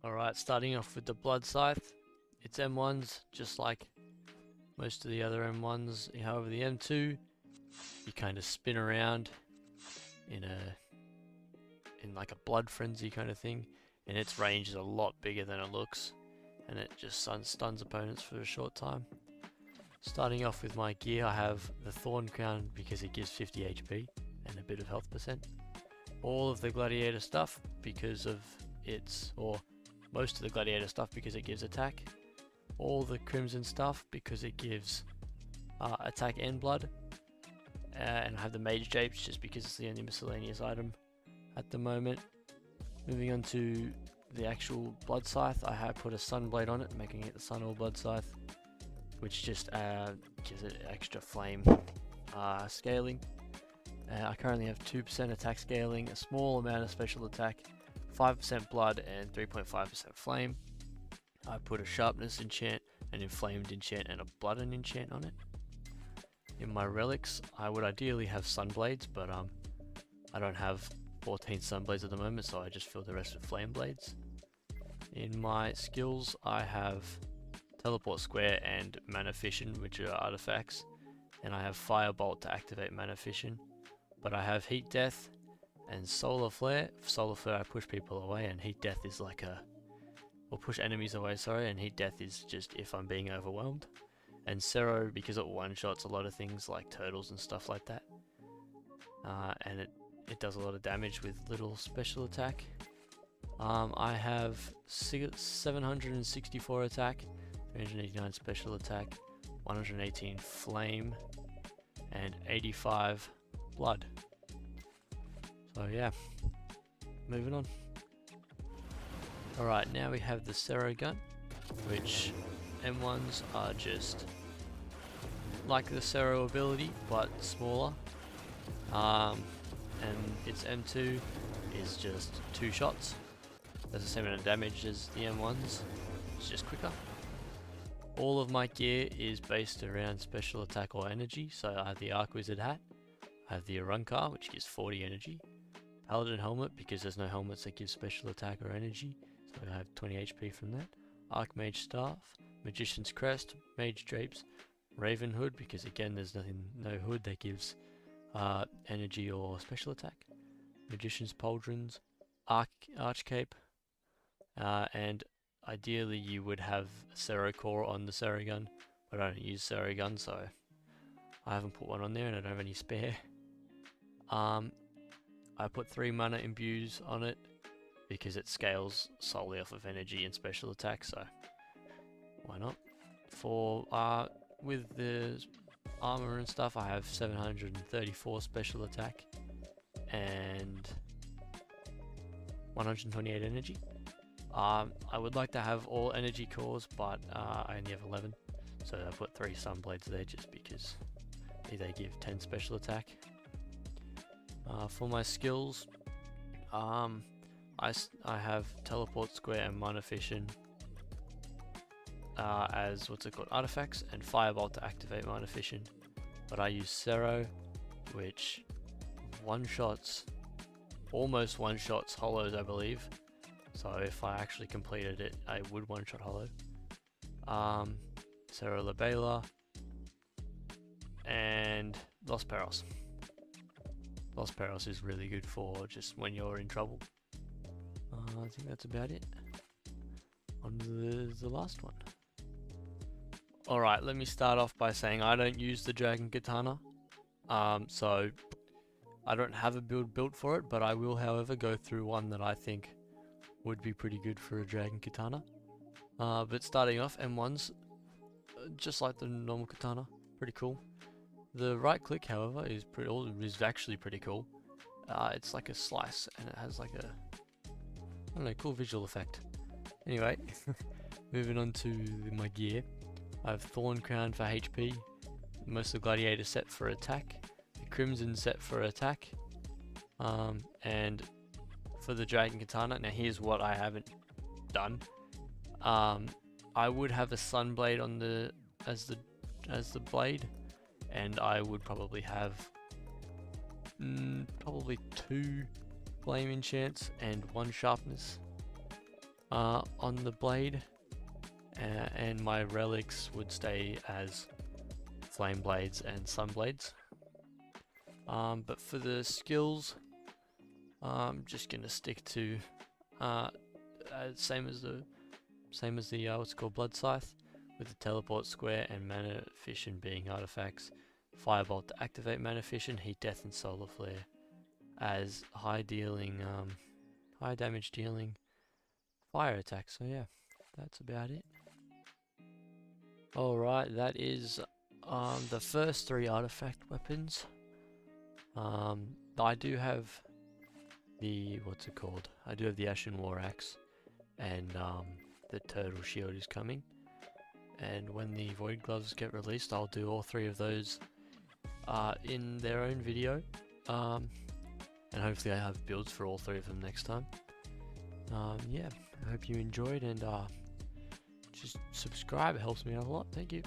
Alright, starting off with the Blood Scythe. It's M1s, just like most of the other M1s. However, the M2, you kind of spin around in like a blood frenzy kind of thing, and its range is a lot bigger than it looks, and it just stuns opponents for a short time. Starting off with my gear, I have the Thorn Crown because it gives 50 HP and a bit of health percent. All of the Gladiator stuff because of most of the Gladiator stuff because it gives attack. All the Crimson stuff because it gives attack and blood. And I have the Mage Japes just because it's the only miscellaneous item at the moment. Moving on to the actual Blood Scythe, I have put a Sunblade on it, making it the Sun or Blood Scythe, which just gives it extra flame scaling. I currently have 2% attack scaling, a small amount of special attack, 5% blood and 3.5% flame. I put a sharpness enchant, an inflamed enchant and a blooded enchant on it. In my relics, I would ideally have sunblades, but I don't have 14 sunblades at the moment, so I just fill the rest with flame blades. In my skills, I have teleport square and mana fission, which are artifacts, and I have firebolt to activate mana fission. But I have heat death and solar flare. For solar flare, I push people away, and heat death is like or push enemies away, sorry, and heat death is just if I'm being overwhelmed. And Cero, because it one-shots a lot of things like turtles and stuff like that. And it does a lot of damage with little special attack. I have 764 attack, 389 special attack, 118 flame, and 85 blood. So yeah, moving on. Alright, now we have the Cero gun, which M1s are just like the Cero ability, but smaller. And its M2 is just 2 shots. Does the same amount of damage as the M1s, it's just quicker. All of my gear is based around special attack or energy, so I have the Arc Wizard hat, I have the Arunkar, which gives 40 energy, Paladin helmet because there's no helmets that give special attack or energy, so I have 20 HP from that, Archmage staff, Magician's crest, Mage drapes, Raven hood because again there's no hood that gives energy or special attack, Magician's pauldrons, arch cape, and ideally you would have a Cero core on the Cero gun, but I don't use Cero gun, so I haven't put one on there and I don't have any spare. I put 3 mana imbues on it because it scales solely off of energy and special attack, so why not? For with the armor and stuff, I have 734 special attack and 128 energy. I would like to have all energy cores, but I only have 11, so I put 3 sunblades there just because they give 10 special attack. For my skills, I have teleport square and mana fission as artifacts, and firebolt to activate mana fission. But I use Cero, which almost one-shots hollows, I believe. So if I actually completed it, I would one-shot hollow. Cero Labela and Los Perros. Los Perros is really good for just when you're in trouble. I think that's about it. On to the last one. Alright, let me start off by saying I don't use the Dragon Katana. So I don't have a build built for it, but I will however go through one that I think would be pretty good for a Dragon Katana. But starting off, M1s, just like the normal katana, pretty cool. The right click, however, is actually pretty cool. It's like a slice, and it has like cool visual effect. Anyway, moving on to my gear. I have Thorn Crown for HP, most of the Gladiator set for attack, the Crimson set for attack, and for the Dragon Katana, now here's what I haven't done. I would have a Sunblade on as the blade, and I would probably have probably 2 flame enchants and 1 sharpness. on the blade, and my relics would stay as flame blades and sun blades. But for the skills, I'm just gonna stick to same as the what's it called, blood scythe, with the teleport square and mana fission being artifacts. Firebolt to activate mana fission, heat death and solar flare as high damage dealing fire attacks. So yeah, that's about it. Alright, that is the first 3 artifact weapons. I do have the, what's it called? I do have the Ashen War Axe, and the Turtle Shield is coming. And when the Void Gloves get released, I'll do all 3 of those in their own video. And hopefully I have builds for all 3 of them next time. Yeah, I hope you enjoyed, and just subscribe, it helps me out a lot. Thank you.